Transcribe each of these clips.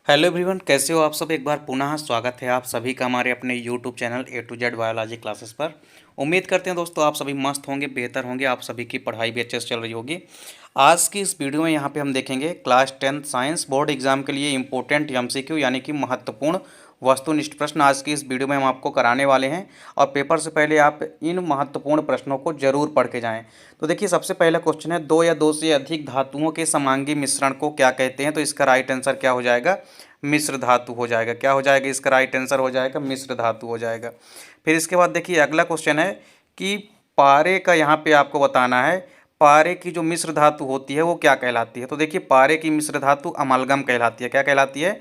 Hello everyone, कैसे हो आप सब। एक बार पुनः स्वागत है आप सभी का हमारे अपने YouTube channel A to Z biology classes पर। उम्मीद करते हैं दोस्तों आप सभी मस्त होंगे, बेहतर होंगे, आप सभी की पढ़ाई भी अच्छे से चल रही होगी। आज की इस वीडियो में यहाँ पे हम देखेंगे class 10th science board exam के लिए इम्पोर्टेंट एमसीक्यू यानी कि महत्वपूर्ण वस्तुनिष्ठ प्रश्न आज की इस वीडियो में हम आपको कराने वाले हैं। और पेपर से पहले आप इन महत्वपूर्ण प्रश्नों को जरूर पढ़ के जाएं। तो देखिए, सबसे पहला क्वेश्चन है, दो या दो से अधिक धातुओं के समांगी मिश्रण को क्या कहते हैं। तो इसका राइट आंसर क्या हो जाएगा, मिश्र धातु हो जाएगा। क्या हो जाएगा, इसका राइट आंसर हो जाएगा मिश्र धातु हो जाएगा। फिर इसके बाद देखिए अगला क्वेश्चन है कि पारे का यहाँ पे आपको बताना है, पारे की जो मिश्र धातु होती है वो क्या कहलाती है। तो देखिए, पारे की मिश्र धातु अमलगम कहलाती है। क्या कहलाती है,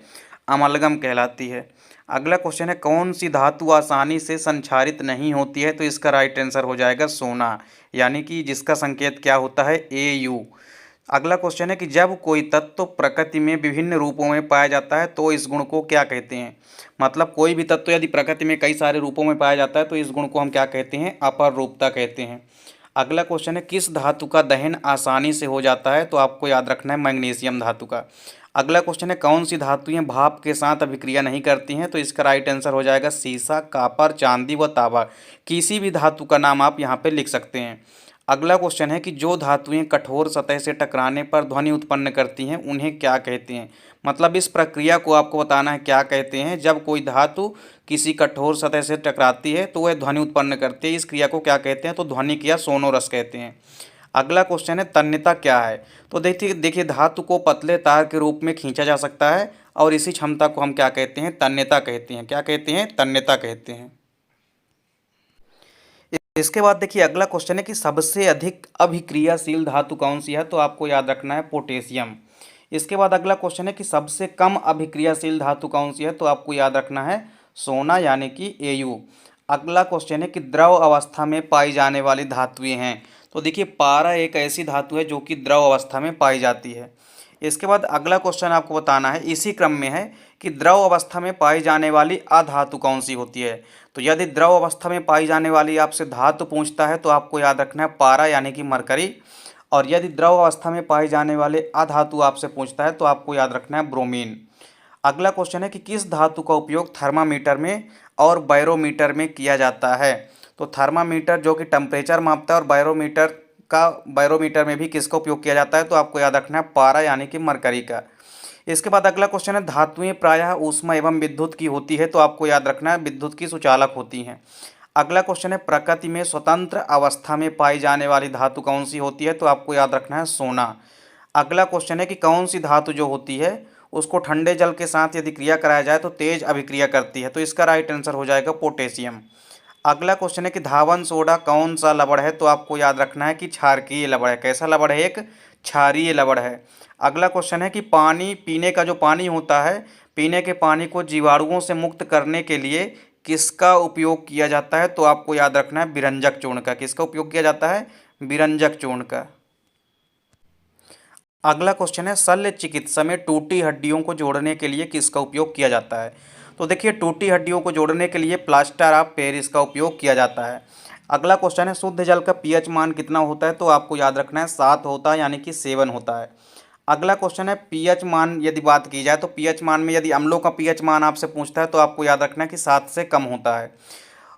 अमलगम कहलाती है। अगला क्वेश्चन है, कौन सी धातु आसानी से संक्षारित नहीं होती है। तो इसका राइट आंसर हो जाएगा सोना, यानी कि जिसका संकेत क्या होता है, Au। अगला क्वेश्चन है कि जब कोई तत्व प्रकृति में विभिन्न रूपों में पाया जाता है तो इस गुण को क्या कहते हैं। मतलब कोई भी तत्व यदि प्रकृति में कई सारे रूपों में पाया जाता है तो इस गुण को हम क्या कहते हैं, अपरूपता कहते हैं। अगला क्वेश्चन है, किस धातु का दहन आसानी से हो जाता है। तो आपको याद रखना है मैग्नीशियम धातु का। अगला क्वेश्चन है, कौन सी धातुएं भाप के साथ अभिक्रिया नहीं करती हैं। तो इसका राइट आंसर हो जाएगा सीसा, कापर, चांदी व तांबा। किसी भी धातु का नाम आप यहाँ पे लिख सकते हैं। अगला क्वेश्चन है कि जो धातुएं कठोर सतह से टकराने पर ध्वनि उत्पन्न करती हैं उन्हें क्या कहते हैं। मतलब इस प्रक्रिया को आपको बताना है क्या कहते हैं। जब कोई धातु किसी कठोर सतह से टकराती है तो वह ध्वनि उत्पन्न करती है, इस क्रिया को क्या कहते हैं। तो ध्वनिक या सोनोरस कहते हैं। अगला क्वेश्चन है, तन्यता क्या है। तो देखिए देखिए धातु को पतले तार के रूप में खींचा जा सकता है और इसी क्षमता को हम क्या कहते हैं, तन्यता कहते हैं। क्या कहते हैं, तन्यता कहते हैं। इसके बाद देखिए अगला क्वेश्चन है कि सबसे अधिक अभिक्रियाशील धातु कौन सी है। तो आपको याद रखना है पोटेशियम। इसके बाद अगला क्वेश्चन है कि सबसे कम अभिक्रियाशील धातु कौन सी है। तो आपको याद रखना है सोना, यानी कि Au। अगला क्वेश्चन है कि द्रव अवस्था में पाई जाने वाली धातुएं हैं। तो देखिए पारा एक ऐसी धातु है जो कि द्रव अवस्था में पाई जाती है। इसके बाद अगला क्वेश्चन आपको बताना है, इसी क्रम में है कि द्रव अवस्था में पाई जाने वाली अधातु कौन सी होती है। तो यदि द्रव अवस्था में पाई जाने वाली आपसे धातु पूछता है तो आपको याद रखना है पारा, यानी कि मरकरी। और यदि द्रव अवस्था में पाई जाने वाले अधातु आपसे पूछता है तो आपको याद रखना है ब्रोमीन। अगला क्वेश्चन है कि किस धातु का उपयोग थर्मामीटर में और बैरोमीटर में किया जाता है। तो थर्मामीटर जो कि टेम्परेचर मापता है और बैरोमीटर में भी किसका उपयोग किया जाता है। तो आपको याद रखना है पारा, यानी कि मरकरी का। इसके बाद अगला क्वेश्चन है, धातुएं प्रायः ऊष्मा एवं विद्युत की होती है। तो आपको याद रखना है विद्युत की सुचालक होती हैं। अगला क्वेश्चन है, प्रकृति में स्वतंत्र अवस्था में पाई जाने वाली धातु कौन सी होती है। तो आपको याद रखना है सोना। अगला क्वेश्चन है कि कौन सी धातु जो होती है उसको ठंडे जल के साथ यदि क्रिया कराया जाए तो तेज अभिक्रिया करती है। तो इसका राइट आंसर हो जाएगा पोटेशियम। अगला क्वेश्चन है कि धावन सोडा कौन सा लवण है। तो आपको याद रखना है कि क्षारकीय लवण है। कैसा लवण है, एक क्षारीय लवण है। अगला क्वेश्चन है कि पानी, पीने का जो पानी होता है, पीने के पानी को जीवाणुओं से मुक्त करने के लिए किसका उपयोग किया जाता है। तो आपको याद रखना है विरंजक चूर्ण का। किसका उपयोग किया जाता है, विरंजक चूर्ण का। अगला क्वेश्चन है, शल्य चिकित्सा में टूटी हड्डियों को जोड़ने के लिए किसका उपयोग किया जाता है। तो देखिए टूटी हड्डियों को जोड़ने के लिए प्लास्टर ऑफ पेरिस का उपयोग किया जाता है। अगला क्वेश्चन है, शुद्ध जल का पीएच मान कितना होता है। तो आपको याद रखना है 7 होता है, यानी कि 7 होता है। अगला क्वेश्चन है, पीएच मान यदि बात की जाए तो पीएच मान में यदि अम्लों का पीएच मान आपसे पूछता है तो आपको याद रखना है कि 7 से कम होता है।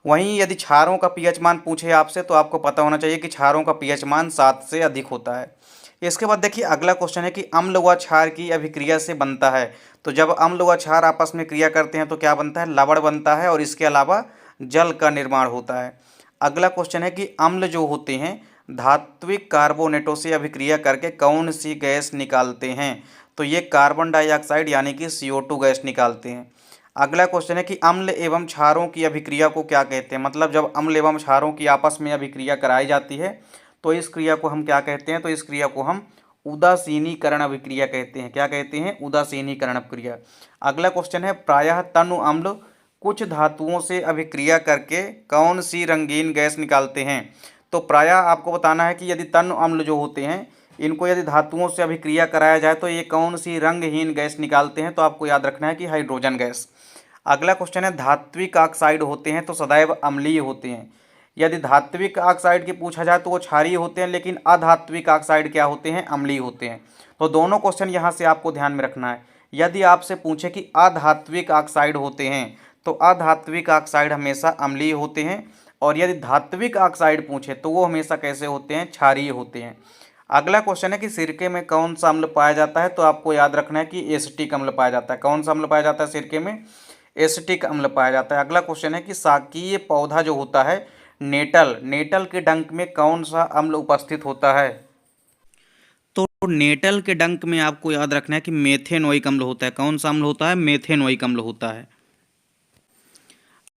वहीं यदि क्षारों का पीएच मान पूछे आपसे तो आपको पता होना चाहिए कि क्षारों का पीएच मान 7 से अधिक होता है। इसके बाद देखिए अगला क्वेश्चन है कि अम्ल व क्षार की अभिक्रिया से बनता है। तो जब अम्ल व क्षार आपस में क्रिया करते हैं तो क्या बनता है, लवण बनता है और इसके अलावा जल का निर्माण होता है। अगला क्वेश्चन है कि अम्ल जो होते हैं धात्विक कार्बोनेटों से अभिक्रिया करके कौन सी गैस निकालते हैं। तो ये कार्बन डाइऑक्साइड, यानी कि CO2 गैस निकालते हैं। अगला क्वेश्चन है कि अम्ल एवं क्षारों की अभिक्रिया को क्या कहते हैं। मतलब जब अम्ल एवं क्षारों की आपस में अभिक्रिया कराई जाती है तो इस क्रिया को हम क्या कहते हैं। तो इस क्रिया को हम उदासीनीकरण अभिक्रिया कहते हैं। क्या कहते हैं, उदासीनीकरण अभिक्रिया। अगला क्वेश्चन है, प्रायः तनु अम्ल कुछ धातुओं से अभिक्रिया करके कौन सी रंगीन गैस निकालते हैं। तो प्रायः आपको बताना है कि यदि तनु अम्ल जो होते हैं इनको यदि धातुओं से अभिक्रिया कराया जाए तो ये कौन सी रंगहीन गैस निकालते हैं। तो आपको याद रखना है कि हाइड्रोजन गैस। अगला क्वेश्चन है, धात्विक ऑक्साइड होते हैं तो सदैव अम्लीय होते हैं। यदि धात्विक ऑक्साइड की पूछा जाए तो वो क्षारीय होते हैं, लेकिन अधात्विक ऑक्साइड क्या होते हैं, अम्लीय होते हैं। तो दोनों क्वेश्चन यहाँ से आपको ध्यान में रखना है। यदि आपसे पूछे कि अधात्विक ऑक्साइड होते हैं तो अधात्विक ऑक्साइड हमेशा अम्लीय होते हैं, और यदि धात्विक ऑक्साइड पूछे तो वो हमेशा कैसे होते हैं, क्षारीय होते हैं। अगला क्वेश्चन है कि सिरके में कौन सा अम्ल पाया जाता है, तो आपको याद रखना है कि एसिटिक अम्ल पाया जाता है। कौन सा अम्ल पाया जाता है सिरके में, एसिटिक अम्ल पाया जाता है। अगला क्वेश्चन है कि शाकीय पौधा जो होता है नेटल, नेटल के डंक में कौन सा अम्ल उपस्थित होता है, तो नेटल के डंक में आपको याद रखना है कि मेथेनोइक अम्ल होता है। कौन सा अम्ल होता है, मेथेनोइक अम्ल होता है।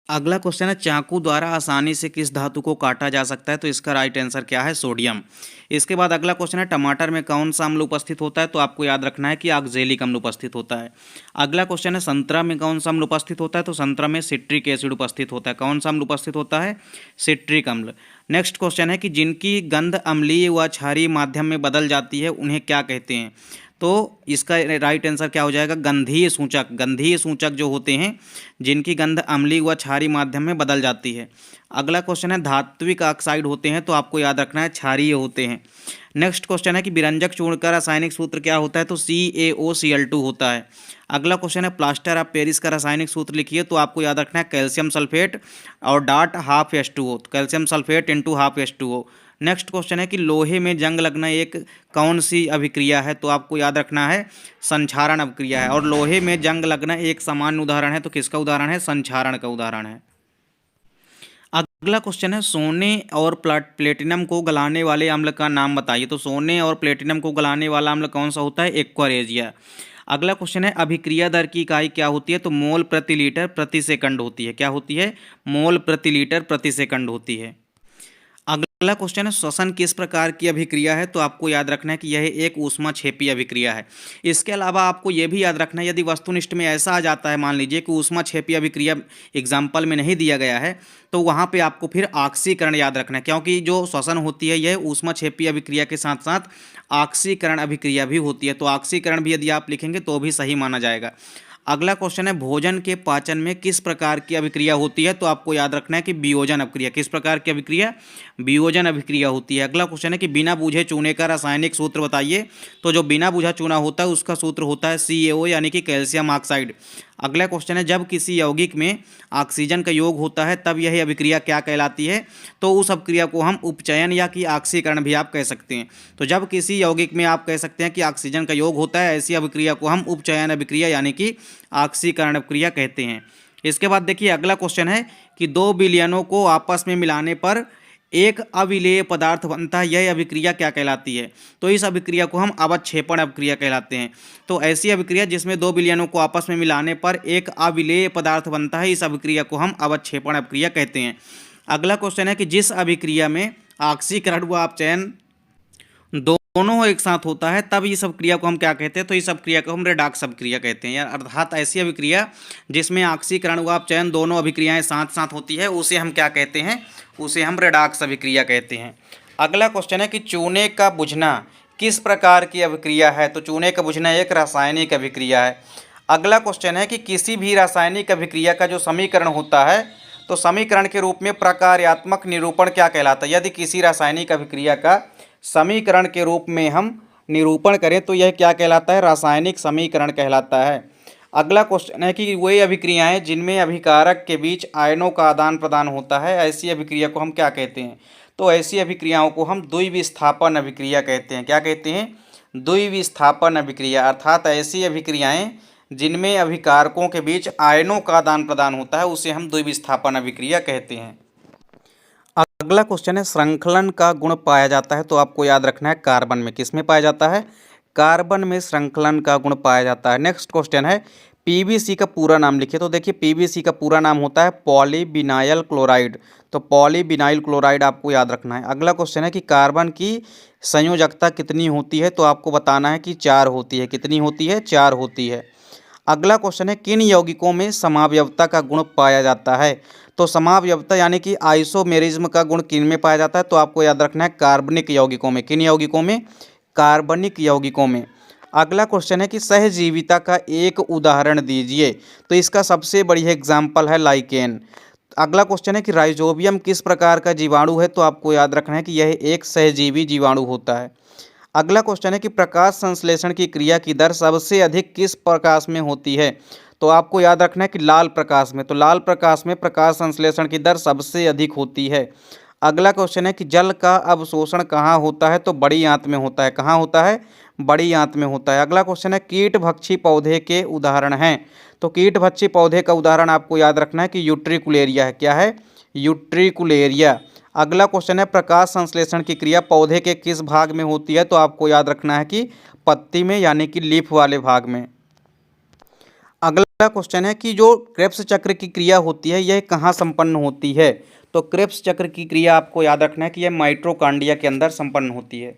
अगला क्वेश्चन है चाकू द्वारा आसानी से किस धातु को काटा जा सकता है, तो इसका राइट आंसर क्या है, सोडियम। इसके बाद अगला क्वेश्चन है टमाटर में कौन सा अम्ल उपस्थित होता है, तो आपको याद रखना है कि ऑक्जेलिक अम्ल उपस्थित होता है। अगला क्वेश्चन है संतरा में कौन सा अम्ल उपस्थित होता है, तो संतरा में सिट्रिक एसिड उपस्थित होता है। कौन सा अम्ल उपस्थित होता है, सिट्रिक अम्ल। नेक्स्ट क्वेश्चन है कि जिनकी गंध अम्लीय व क्षारीय माध्यम में बदल जाती है उन्हें क्या कहते हैं, तो इसका राइट आंसर क्या हो जाएगा, गंधीय सूचक। गंधीय सूचक जो होते हैं जिनकी गंध अम्लीय व क्षारीय माध्यम में बदल जाती है। अगला क्वेश्चन है धात्विक ऑक्साइड होते हैं, तो आपको याद रखना है क्षारीय होते हैं। नेक्स्ट क्वेश्चन है कि विरंजक चूर्ण का रासायनिक सूत्र क्या होता है, तो CaOCl2 होता है। अगला क्वेश्चन है प्लास्टर ऑफ पेरिस का रासायनिक सूत्र लिखिए, तो आपको याद रखना है कैल्शियम सल्फेट और dot half H2O, calcium sulphate into half H2O। Next question है कि लोहे में जंग लगना एक कौन सी अभिक्रिया है, तो आपको याद रखना है संक्षारण अभिक्रिया है। और लोहे में जंग लगना एक सामान्य उदाहरण है, तो किसका उदाहरण है, संक्षारण का उदाहरण है। अगला क्वेश्चन है सोने और प्लेटिनम को गलाने वाले अम्ल का नाम बताइए, तो सोने और प्लेटिनम को गलाने वाला अम्ल कौन सा होता है, एक्वारेजिया। अगला क्वेश्चन है अभिक्रिया दर की इकाई क्या होती है, तो मोल प्रति लीटर प्रति सेकंड होती है। क्या होती है, मोल प्रति लीटर प्रति सेकंड होती है। अगला क्वेश्चन है श्वसन किस प्रकार की अभिक्रिया है, तो आपको याद रखना है कि यह एक ऊष्माक्षेपी अभिक्रिया है। इसके अलावा आपको यह भी याद रखना है यदि वस्तुनिष्ठ में ऐसा आ जाता है, मान लीजिए कि ऊष्माक्षेपी अभिक्रिया एग्जाम्पल में नहीं दिया गया है, तो वहाँ पे आपको फिर ऑक्सीकरण याद रखना है, क्योंकि जो श्वसन होती है यह ऊष्माक्षेपी अभिक्रिया के साथ साथ ऑक्सीकरण अभिक्रिया भी होती है, तो ऑक्सीकरण भी यदि आप लिखेंगे तो भी सही माना जाएगा। अगला क्वेश्चन है भोजन के पाचन में किस प्रकार की अभिक्रिया होती है, तो आपको याद रखना है कि वियोजन अभिक्रिया। किस प्रकार की अभिक्रिया, वियोजन अभिक्रिया होती है। अगला क्वेश्चन है कि बिना बूझे चूने का रासायनिक सूत्र बताइए, तो जो बिना बूझा चूना होता है उसका सूत्र होता है CaO यानी कि कैल्शियम ऑक्साइड। अगला क्वेश्चन है जब किसी यौगिक में ऑक्सीजन का योग होता है तब यह अभिक्रिया क्या कहलाती है, तो उस अभिक्रिया को हम उपचयन या कि ऑक्सीकरण भी आप कह सकते हैं। तो जब किसी यौगिक में आप कह सकते हैं कि ऑक्सीजन का योग होता है, ऐसी अभिक्रिया को हम उपचयन अभिक्रिया यानी कि ऑक्सीकरण अभिक्रिया कहते हैं। इसके बाद देखिए अगला क्वेश्चन है कि दो विलयनों को आपस में मिलाने पर एक अविलेय पदार्थ बनता है, यह अभिक्रिया क्या कहलाती है, तो इस अभिक्रिया को हम अवक्षेपण अभिक्रिया कहलाते हैं। तो ऐसी अभिक्रिया जिसमें दो विलयनों को आपस में मिलाने पर एक अविलेय पदार्थ बनता है, इस अभिक्रिया को हम अवक्षेपण अभिक्रिया कहते हैं। अगला क्वेश्चन है कि जिस अभिक्रिया में ऑक्सीकरण व अपचयन दोनों एक साथ होता है तब इस अभिक्रिया को हम क्या कहते हैं, तो इस अभिक्रिया को हम रेडॉक्स अभिक्रिया कहते हैं। अर्थात ऐसी अभिक्रिया जिसमें ऑक्सीकरण व अपचयन दोनों अभिक्रियाएं साथ साथ होती है उसे हम क्या कहते हैं, उसे हम रेडॉक्स अभिक्रिया कहते हैं। अगला क्वेश्चन है कि चूने का बुझना किस प्रकार की अभिक्रिया है, तो चूने का बुझना एक रासायनिक अभिक्रिया है। अगला क्वेश्चन है कि किसी भी रासायनिक अभिक्रिया का जो समीकरण होता है, तो समीकरण के रूप में प्रकार्यात्मक निरूपण क्या कहलाता है। यदि किसी रासायनिक अभिक्रिया का समीकरण के रूप में हम निरूपण करें तो यह क्या कहलाता है, रासायनिक समीकरण कहलाता है। अगला क्वेश्चन है कि वही अभिक्रियाएं जिनमें अभिकारक के बीच आयनों का आदान प्रदान होता है, ऐसी अभिक्रिया को हम क्या कहते हैं, तो ऐसी अभिक्रियाओं को हम द्विविस्थापन अभिक्रिया कहते हैं। क्या कहते हैं, द्विविस्थापन अभिक्रिया। अर्थात ऐसी अभिक्रियाएं जिनमें अभिकारकों के बीच आयनों का आदान प्रदान होता है उसे हम द्विविस्थापन अभिक्रिया कहते हैं। अगला क्वेश्चन है श्रृंखलन का गुण पाया जाता है, तो आपको याद रखना है कार्बन में। किस में पाया जाता है, कार्बन में श्रृंखलन का गुण पाया जाता है। नेक्स्ट क्वेश्चन है पीवीसी का पूरा नाम लिखिए, तो देखिए पीवीसी का पूरा नाम होता है पॉलीविनाइल क्लोराइड, तो पॉलीविनाइल क्लोराइड आपको याद रखना है। अगला क्वेश्चन है कि कार्बन की संयोजकता कितनी होती है, तो आपको बताना है कि 4 होती है। कितनी होती है, 4 होती है। अगला क्वेश्चन है किन यौगिकों में समावयवता का गुण पाया जाता है, तो समावयवता यानी कि आइसोमेरिज्म का गुण किन में पाया जाता है, तो आपको याद रखना है कार्बनिक यौगिकों में। किन यौगिकों में, कार्बनिक यौगिकों में। अगला क्वेश्चन है कि सहजीविता का एक उदाहरण दीजिए, तो इसका सबसे बढ़िया एग्जाम्पल है लाइकेन। अगला क्वेश्चन है कि राइजोबियम किस प्रकार का जीवाणु है, तो आपको याद रखना है कि यह एक सहजीवी जीवाणु होता है। अगला क्वेश्चन है कि प्रकाश संश्लेषण की क्रिया की दर सबसे अधिक किस प्रकाश में होती है? तो आपको याद रखना है कि लाल प्रकाश में। तो लाल प्रकाश में प्रकाश संश्लेषण की दर सबसे अधिक होती है। अगला क्वेश्चन है कि जल का अवशोषण कहाँ होता है? तो बड़ी आंत में होता है। कहाँ होता है? बड़ी आंत में होता है। अगला क्वेश्चन है कीटभक्षी पौधे के उदाहरण हैं। तो कीटभक्षी पौधे का उदाहरण आपको याद रखना है कि यूट्रिकुलेरिया है। क्या है? यूट्रिकुलेरिया। अगला क्वेश्चन है प्रकाश संश्लेषण की क्रिया पौधे के किस भाग में होती है? तो आपको याद रखना है कि पत्ती में, यानी कि लीफ वाले भाग में। अगला क्वेश्चन है कि जो क्रेब्स चक्र की क्रिया होती है यह कहाँ संपन्न होती है? तो क्रेब्स चक्र की क्रिया आपको याद रखना है कि यह माइटोकॉन्ड्रिया के अंदर संपन्न होती है।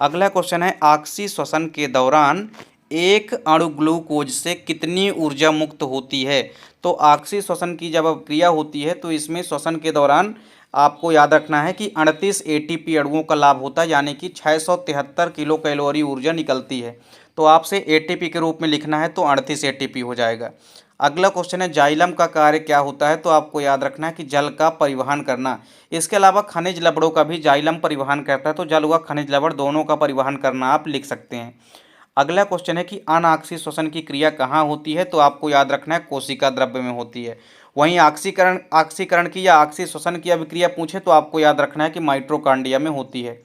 अगला क्वेश्चन है आक्सी श्वसन के दौरान एक अणु ग्लूकोज से कितनी ऊर्जा मुक्त होती है? तो आक्सी श्वसन की जब क्रिया होती है तो इसमें श्वसन के दौरान आपको याद रखना है कि 38 एटीपी अणुओं का लाभ होता है, यानी कि 673 किलो कैलोरी ऊर्जा निकलती है। तो आपसे एटीपी के रूप में लिखना है तो 38 एटीपी हो जाएगा। अगला क्वेश्चन है जाइलम का कार्य क्या होता है? तो आपको याद रखना है कि जल का परिवहन करना। इसके अलावा खनिज लवणों का भी जाइलम परिवहन करता है, तो जल व खनिज लवण दोनों का परिवहन करना आप लिख सकते हैं। अगला क्वेश्चन है कि अनाक्सी श्वसन की क्रिया कहाँ होती है? तो आपको याद रखना है कोशिका द्रव्य में होती है। वहीं ऑक्सीकरण की या ऑक्सी श्वसन की अभिक्रिया पूछे तो आपको याद रखना है कि माइटोकॉन्ड्रिया में होती है।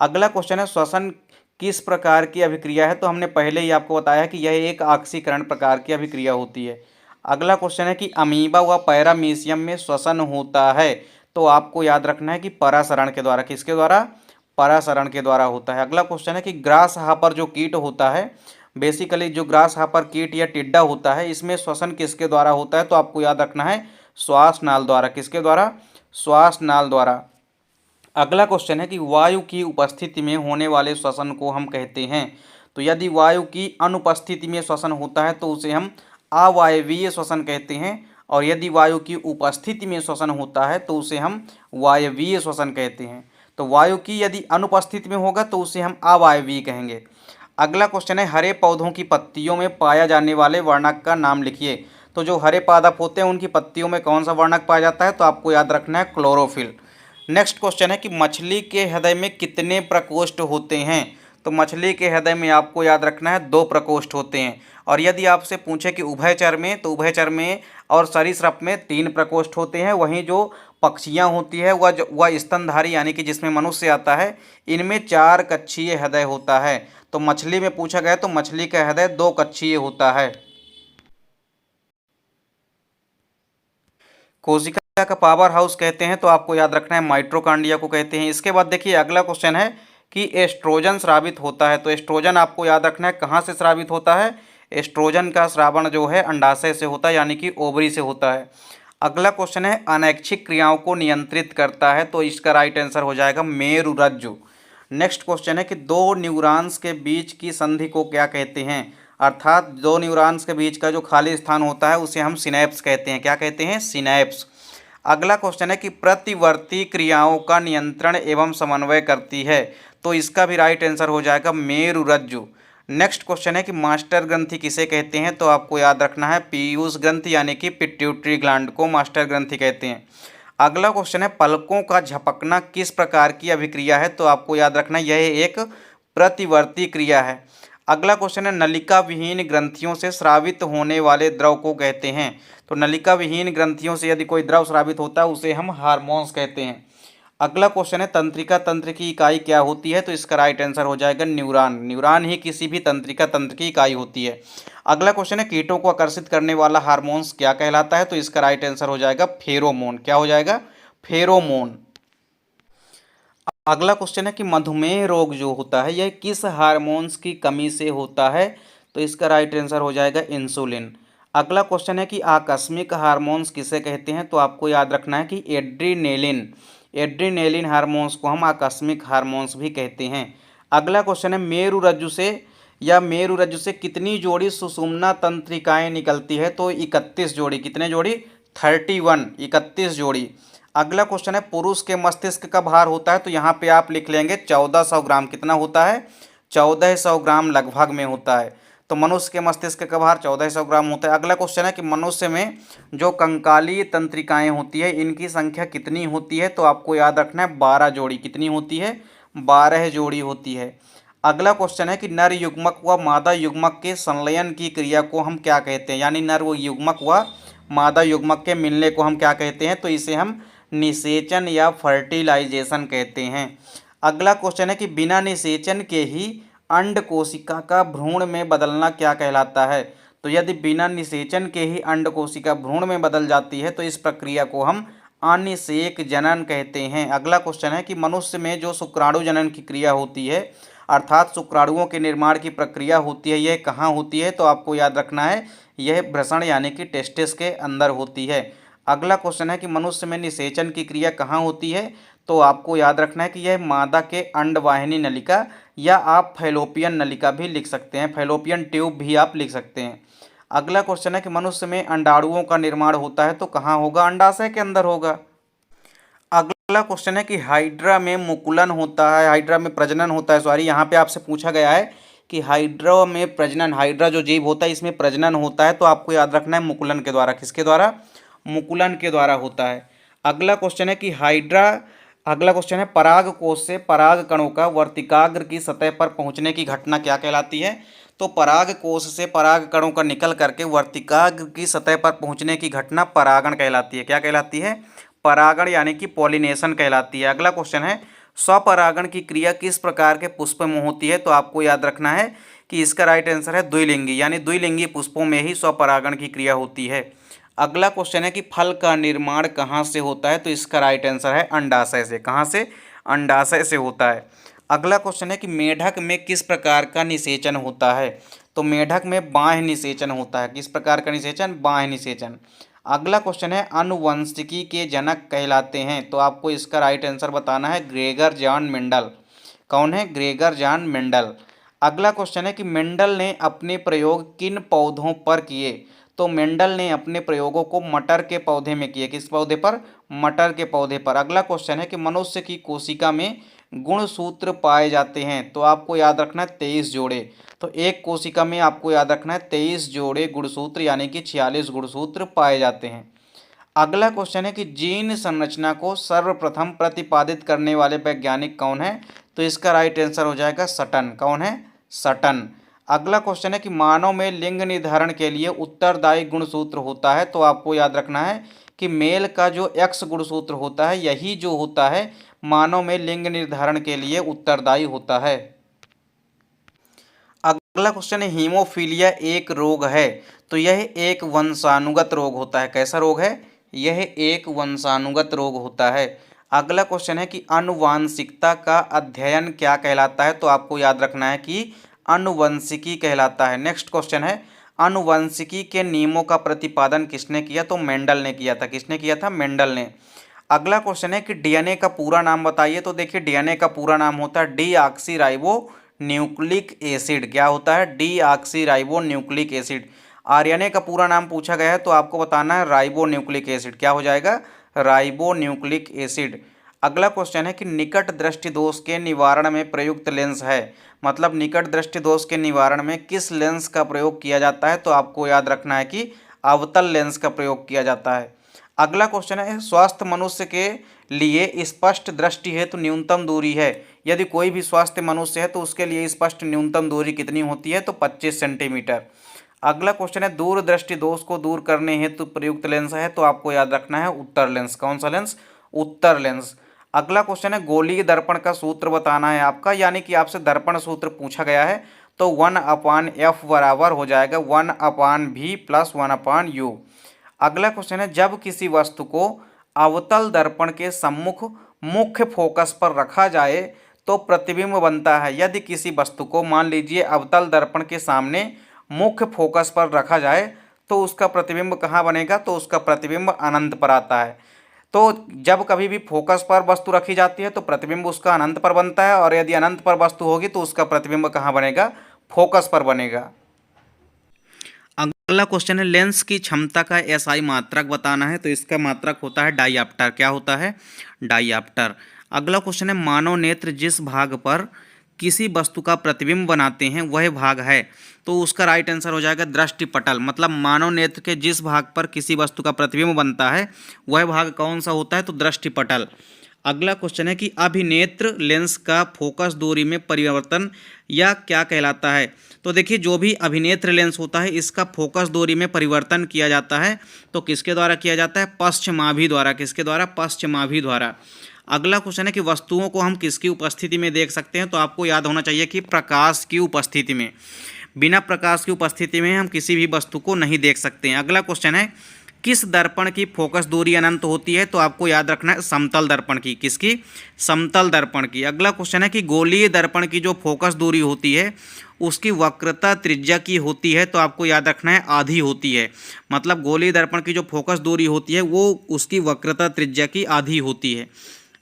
अगला क्वेश्चन है श्वसन किस प्रकार की अभिक्रिया है? तो हमने पहले ही आपको बताया कि यह एक ऑक्सीकरण प्रकार की अभिक्रिया होती है। अगला क्वेश्चन है कि अमीबा व पैरामीशियम में श्वसन होता है, तो आपको याद रखना है कि परासरण के द्वारा। किसके द्वारा? परासरण के द्वारा होता है। अगला क्वेश्चन है कि ग्रास हापर जो कीट होता है, बेसिकली जो ग्रास हापर कीट या टिड्डा होता है, इसमें श्वसन किसके द्वारा होता है? तो आपको याद रखना है श्वास नाल द्वारा। किसके द्वारा? श्वास नाल द्वारा। अगला क्वेश्चन है कि वायु की उपस्थिति में होने वाले श्वसन को हम कहते हैं। तो यदि वायु की अनुपस्थिति में श्वसन होता है तो उसे हम अवायवीय श्वसन कहते हैं, और यदि वायु की उपस्थिति में श्वसन होता है तो उसे हम वायवीय श्वसन कहते हैं। तो वायु की यदि अनुपस्थिति में होगा तो उसे हम अवायवीय कहेंगे। अगला क्वेश्चन है हरे पौधों की पत्तियों में पाया जाने वाले वर्णक का नाम लिखिए। तो जो हरे पादप होते हैं उनकी पत्तियों में कौन सा वर्णक पाया जाता है? तो आपको याद रखना है क्लोरोफिल। नेक्स्ट क्वेश्चन है कि मछली के हृदय में कितने प्रकोष्ठ होते हैं? तो मछली के हृदय में आपको याद रखना है 2 प्रकोष्ठ होते हैं। और यदि आपसे पूछे कि उभयचर में, तो उभयचर में और सरीसृप में 3 प्रकोष्ठ होते हैं। वहीं जो पक्षियाँ होती है वह स्तनधारी, यानी कि जिसमें मनुष्य आता है, इनमें 4 कक्षीय हृदय होता है। तो मछली में पूछा गया तो मछली का हृदय 2 कक्षीय होता है। कोशिका का पावर हाउस कहते हैं तो आपको याद रखना है माइटोकॉन्ड्रिया को कहते हैं। इसके बाद देखिए अगला क्वेश्चन है कि एस्ट्रोजन स्रावित होता है। तो एस्ट्रोजन आपको याद रखना है कहाँ से स्रावित होता है? एस्ट्रोजन का स्रावण जो है अंडाशय से होता है, यानी कि ओवरी से होता है। अगला क्वेश्चन है अनैच्छिक क्रियाओं को नियंत्रित करता है, तो इसका राइट आंसर हो जाएगा मेरुरज्जु। नेक्स्ट क्वेश्चन है कि 2 न्यूरॉन्स के बीच की संधि को क्या कहते हैं? अर्थात 2 न्यूरॉन्स के बीच का जो खाली स्थान होता है उसे हम सिनैप्स कहते हैं। क्या कहते हैं? सिनैप्स। अगला क्वेश्चन है कि प्रतिवर्ती क्रियाओं का नियंत्रण एवं समन्वय करती है, तो इसका भी राइट आंसर हो जाएगा मेरुरज्जु। नेक्स्ट क्वेश्चन है कि मास्टर ग्रंथि किसे कहते हैं? तो आपको याद रखना है पीयूष ग्रंथि, यानी कि पिट्यूटरी ग्लैंड को मास्टर ग्रंथि कहते हैं। अगला क्वेश्चन है पलकों का झपकना किस प्रकार की अभिक्रिया है? तो आपको याद रखना यह एक प्रतिवर्ती क्रिया है। अगला क्वेश्चन है नलिका विहीन ग्रंथियों से स्रावित होने वाले द्रव को कहते हैं। तो नलिका विहीन ग्रंथियों से यदि कोई द्रव स्रावित होता है उसे हम हार्मोन्स कहते हैं। अगला क्वेश्चन है तंत्रिका तंत्र की इकाई क्या होती है? तो इसका राइट आंसर हो जाएगा न्यूरॉन। न्यूरॉन ही किसी भी तंत्रिका तंत्र की इकाई होती है। अगला क्वेश्चन है कीटों को आकर्षित करने वाला हार्मोन्स क्या कहलाता है? तो इसका राइट आंसर हो जाएगा फेरोमोन। क्या हो जाएगा? फेरोमोन। अगला क्वेश्चन है कि मधुमेह रोग जो होता है यह किस हार्मोन्स की कमी से होता है? तो इसका राइट आंसर हो जाएगा इंसुलिन। अगला क्वेश्चन है कि आकस्मिक हार्मोन्स किसे कहते हैं? तो आपको याद रखना है कि एड्रीनेलिन। एड्रीनेलिन हार्मोन्स को हम आकस्मिक हार्मोन्स भी कहते हैं। अगला क्वेश्चन है मेरुरज्जु से कितनी जोड़ी सुषुम्ना तंत्रिकाएं निकलती है? तो 31 जोड़ी। कितने जोड़ी? 31, 31 जोड़ी। अगला क्वेश्चन है पुरुष के मस्तिष्क का भार होता है, तो यहाँ पे आप लिख लेंगे 1400 ग्राम। कितना होता है? 1400 ग्राम लगभग में होता है। तो मनुष्य के मस्तिष्क का भार 1400 ग्राम होता है। अगला क्वेश्चन है कि मनुष्य में जो कंकालीय तंत्रिकाएं होती है इनकी संख्या कितनी होती है? तो आपको याद रखना है 12 जोड़ी। कितनी होती है? 12 जोड़ी होती है। अगला क्वेश्चन है कि नर युग्मक व मादा युग्मक के संलयन की क्रिया को हम क्या कहते हैं, यानी नर व युग्मक व मादा युग्मक के मिलने को हम क्या कहते हैं, तो इसे हम निषेचन या फर्टिलाइजेशन कहते हैं। अगला क्वेश्चन है कि बिना निषेचन के ही अंड कोशिका का भ्रूण में बदलना क्या कहलाता है। तो यदि बिना निषेचन के ही अंड कोशिका भ्रूण में बदल जाती है तो इस प्रक्रिया को हम अनिषेक जनन कहते हैं। अगला क्वेश्चन है कि मनुष्य में जो शुक्राणु जनन की क्रिया होती है, अर्थात शुक्राणुओं के निर्माण की प्रक्रिया होती है, यह कहाँ होती है, तो आपको याद रखना है यह वृषण यानी कि टेस्टिस के अंदर होती है। अगला क्वेश्चन है कि मनुष्य में निषेचन की क्रिया कहाँ होती है, तो आपको याद रखना है कि यह मादा के अंडवाहिनी नलिका या आप फैलोपियन नलिका भी लिख सकते हैं, फैलोपियन ट्यूब भी आप लिख सकते हैं। अगला क्वेश्चन है कि मनुष्य में अंडाणुओं का निर्माण होता है तो कहाँ होगा, अंडाशय के अंदर होगा। अगला क्वेश्चन है कि हाइड्रा में मुकुलन होता है, हाइड्रा में प्रजनन होता है, सॉरी यहाँ पे आपसे पूछा गया है कि हाइड्रा में प्रजनन, हाइड्रा जो जीव होता है इसमें प्रजनन होता है, तो आपको याद रखना है मुकुलन के द्वारा। किसके द्वारा, मुकुलन के द्वारा होता है। अगला क्वेश्चन है कि अगला क्वेश्चन है पराग कोश से पराग कणों का वर्तिकाग्र की सतह पर पहुंचने की घटना क्या कहलाती है। तो पराग कोश से पराग कणों का निकल करके वर्तिकाग्र की सतह पर पहुंचने की घटना परागण कहलाती है। क्या कहलाती है, परागण यानी कि पॉलिनेशन कहलाती है। अगला क्वेश्चन है स्वपरागण की क्रिया किस प्रकार के पुष्प में होती है। तो आपको याद रखना है कि इसका राइट आंसर है द्विलिंगी, यानी द्विलिंगी पुष्पों में ही स्वपरागण की क्रिया होती है। अगला क्वेश्चन है कि फल का निर्माण कहाँ से होता है। तो इसका राइट आंसर है अंडाशय से। कहाँ से, अंडाशय से होता है। अगला क्वेश्चन है कि मेढक में किस प्रकार का निषेचन होता है। तो मेढक में बाह्य निषेचन होता है। किस प्रकार का निषेचन, बाह्य निषेचन। अगला क्वेश्चन है आनुवंशिकी के जनक कहलाते हैं। तो आपको इसका राइट आंसर बताना है ग्रेगर जॉन मेंडल। कौन है, ग्रेगर जॉन मेंडल। अगला क्वेश्चन है कि मेंडल ने अपने प्रयोग किन पौधों पर किए। तो मेंडल ने अपने प्रयोगों को मटर के पौधे में किए। किस पौधे पर, मटर के पौधे पर। अगला क्वेश्चन है कि मनुष्य की कोशिका में गुणसूत्र पाए जाते हैं। तो आपको याद रखना है 23 जोड़े। तो एक कोशिका में आपको याद रखना है 23 जोड़े गुणसूत्र यानी कि 46 गुणसूत्र पाए जाते हैं। अगला क्वेश्चन है कि जीन संरचना को सर्वप्रथम प्रतिपादित करने वाले वैज्ञानिक कौन है। तो इसका राइट आंसर हो जाएगा सटन। कौन है, सटन। अगला क्वेश्चन है कि मानव में लिंग निर्धारण के लिए उत्तरदायी गुणसूत्र होता है। तो आपको याद रखना है कि मेल का जो एक्स गुणसूत्र होता है यही जो होता है मानव में लिंग निर्धारण के लिए उत्तरदायी होता है। अगला क्वेश्चन है हीमोफीलिया एक रोग है। तो यह एक वंशानुगत रोग होता है। कैसा रोग है, यह एक वंशानुगत रोग होता है। अगला क्वेश्चन है कि आनुवांशिकता का अध्ययन क्या कहलाता है। तो आपको याद रखना है कि आनुवंशिकी कहलाता है। नेक्स्ट क्वेश्चन है आनुवंशिकी के नियमों का प्रतिपादन किसने किया। तो मेंडल ने किया था। किसने किया था, मेंडल ने। अगला क्वेश्चन है कि डीएनए का पूरा नाम बताइए। तो देखिए डीएनए का पूरा नाम होता है डीऑक्सीराइबो न्यूक्लिक एसिड। क्या होता है, डीऑक्सीराइबो न्यूक्लिक एसिड। आरएनए का पूरा नाम पूछा गया है तो आपको बताना है राइबो न्यूक्लिक एसिड। क्या हो जाएगा, राइबो न्यूक्लिक एसिड। अगला क्वेश्चन है कि निकट दृष्टि दोष के निवारण में प्रयुक्त लेंस है। मतलब निकट दृष्टि दोष के निवारण में किस लेंस का प्रयोग किया जाता है। तो आपको याद रखना है कि अवतल लेंस का प्रयोग किया जाता है। अगला क्वेश्चन है स्वस्थ मनुष्य के लिए स्पष्ट दृष्टि हेतु न्यूनतम दूरी है। यदि कोई भी स्वस्थ मनुष्य है तो उसके लिए स्पष्ट न्यूनतम दूरी कितनी होती है। तो 25 सेंटीमीटर। अगला क्वेश्चन है दूरदृष्टि दोष को दूर करने हेतु प्रयुक्त लेंस है। तो आपको याद रखना है उत्तर लेंस। कौन सा लेंस, उत्तर लेंस। अगला क्वेश्चन है गोलीय दर्पण का सूत्र बताना है आपका, यानी कि आपसे दर्पण सूत्र पूछा गया है तो 1/f बराबर हो जाएगा 1/v + 1/u। अगला क्वेश्चन है जब किसी वस्तु को अवतल दर्पण के सम्मुख मुख्य फोकस पर रखा जाए तो प्रतिबिंब बनता है। यदि किसी वस्तु को मान लीजिए अवतल दर्पण के सामने मुख्य फोकस पर रखा जाए तो उसका प्रतिबिंब कहाँ बनेगा। तो उसका प्रतिबिंब अनंत पर आता है। तो जब कभी भी फोकस पर वस्तु रखी जाती है तो प्रतिबिंब उसका अनंत पर बनता है, और यदि अनंत पर वस्तु होगी तो उसका प्रतिबिंब कहाँ बनेगा, फोकस पर बनेगा। अगला क्वेश्चन है लेंस की क्षमता का एसआई मात्रक बताना है। तो इसका मात्रक होता है डायऑप्टर। क्या होता है, डायऑप्टर। अगला क्वेश्चन है मानव नेत्र जिस भाग पर किसी वस्तु का प्रतिबिंब बनाते हैं वह भाग है। तो उसका राइट आंसर हो जाएगा दृष्टिपटल। मतलब मानव नेत्र के जिस भाग पर किसी वस्तु का प्रतिबिंब बनता है वह भाग कौन सा होता है। तो दृष्टिपटल। अगला क्वेश्चन है कि अभिनेत्र लेंस का फोकस दूरी में परिवर्तन या क्या कहलाता है। तो देखिए जो भी अभिनेत्र लेंस होता है इसका फोकस दूरी में परिवर्तन किया जाता है तो किसके द्वारा किया जाता है, पश्चिमाभि द्वारा। किसके द्वारा, पश्चिमाभि द्वारा। अगला क्वेश्चन है कि वस्तुओं को हम किसकी उपस्थिति में देख सकते हैं। तो आपको याद होना चाहिए कि प्रकाश की उपस्थिति में। बिना प्रकाश की उपस्थिति में हम किसी भी वस्तु को नहीं देख सकते हैं। अगला क्वेश्चन है किस दर्पण की फोकस दूरी अनंत होती है। तो आपको याद रखना है समतल दर्पण की। किसकी, समतल दर्पण की। अगला क्वेश्चन है कि गोलीय दर्पण की जो फोकस दूरी होती है उसकी वक्रता त्रिज्या की होती है। तो आपको याद रखना है आधी होती है। मतलब गोलीय दर्पण की जो फोकस दूरी होती है वो उसकी वक्रता त्रिज्या की आधी होती है।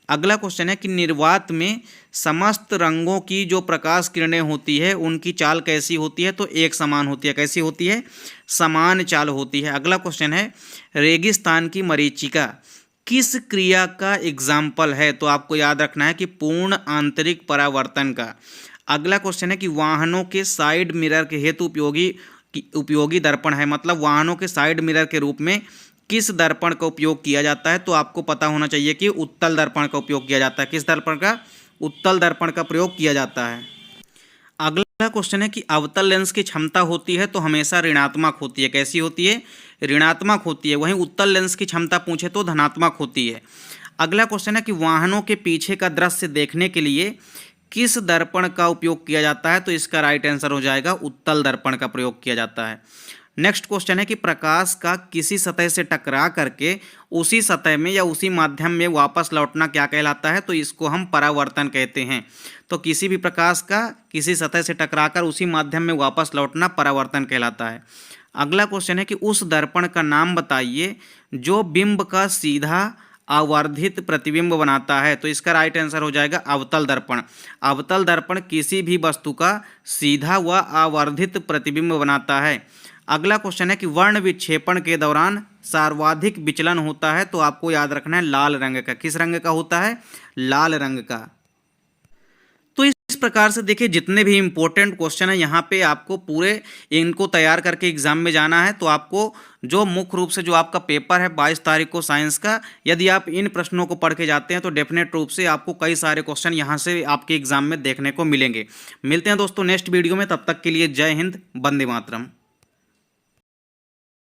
अगला क्वेश्चन है कि निर्वात में समस्त रंगों की जो प्रकाश किरणें होती है उनकी चाल कैसी होती है। तो एक समान होती है। कैसी होती है, समान चाल होती है। अगला क्वेश्चन है रेगिस्तान की मरीचिका किस क्रिया का एग्जाम्पल है। तो आपको याद रखना है कि पूर्ण आंतरिक परावर्तन का। अगला क्वेश्चन है कि वाहनों के साइड मिरर के हेतु उपयोगी दर्पण है। मतलब वाहनों के साइड मिरर के रूप में किस दर्पण का उपयोग किया जाता है। तो आपको पता होना चाहिए कि उत्तल दर्पण का उपयोग किया जाता है। किस दर्पण का, उत्तल दर्पण का प्रयोग किया जाता है। अगला क्वेश्चन है कि अवतल लेंस की क्षमता होती है तो हमेशा ऋणात्मक होती है। कैसी होती है, ऋणात्मक होती है। वहीं उत्तल लेंस की क्षमता पूछे तो धनात्मक होती है। अगला क्वेश्चन है कि वाहनों के पीछे का दृश्य देखने के लिए किस दर्पण का उपयोग किया जाता है। तो इसका राइट आंसर हो जाएगा उत्तल दर्पण का प्रयोग किया जाता है। नेक्स्ट क्वेश्चन है कि प्रकाश का किसी सतह से टकरा करके उसी सतह में या उसी माध्यम में वापस लौटना क्या कहलाता है। तो इसको हम परावर्तन कहते हैं। तो किसी भी प्रकाश का किसी सतह से टकराकर उसी माध्यम में वापस लौटना परावर्तन कहलाता है। अगला क्वेश्चन है कि उस दर्पण का नाम बताइए जो बिंब का सीधा आवर्धित प्रतिबिंब बनाता है। तो इसका राइट आंसर हो जाएगा अवतल दर्पण। अवतल दर्पण किसी भी वस्तु का सीधा व आवर्धित प्रतिबिंब बनाता है। अगला क्वेश्चन है कि वर्ण विक्षेपण के दौरान सर्वाधिक विचलन होता है। तो आपको याद रखना है लाल रंग का। किस रंग का होता है, लाल रंग का। तो इस प्रकार से देखिए जितने भी इंपॉर्टेंट क्वेश्चन है यहाँ पे आपको पूरे इनको तैयार करके एग्जाम में जाना है। तो आपको जो मुख्य रूप से जो आपका पेपर है 22 तारीख को साइंस का, यदि आप इन प्रश्नों को पढ़ के जाते हैं तो डेफिनेट रूप से आपको कई सारे क्वेश्चन यहाँ से आपके एग्जाम में देखने को मिलेंगे। मिलते हैं दोस्तों नेक्स्ट वीडियो में। तब तक के लिए जय हिंद, वंदे मातरम।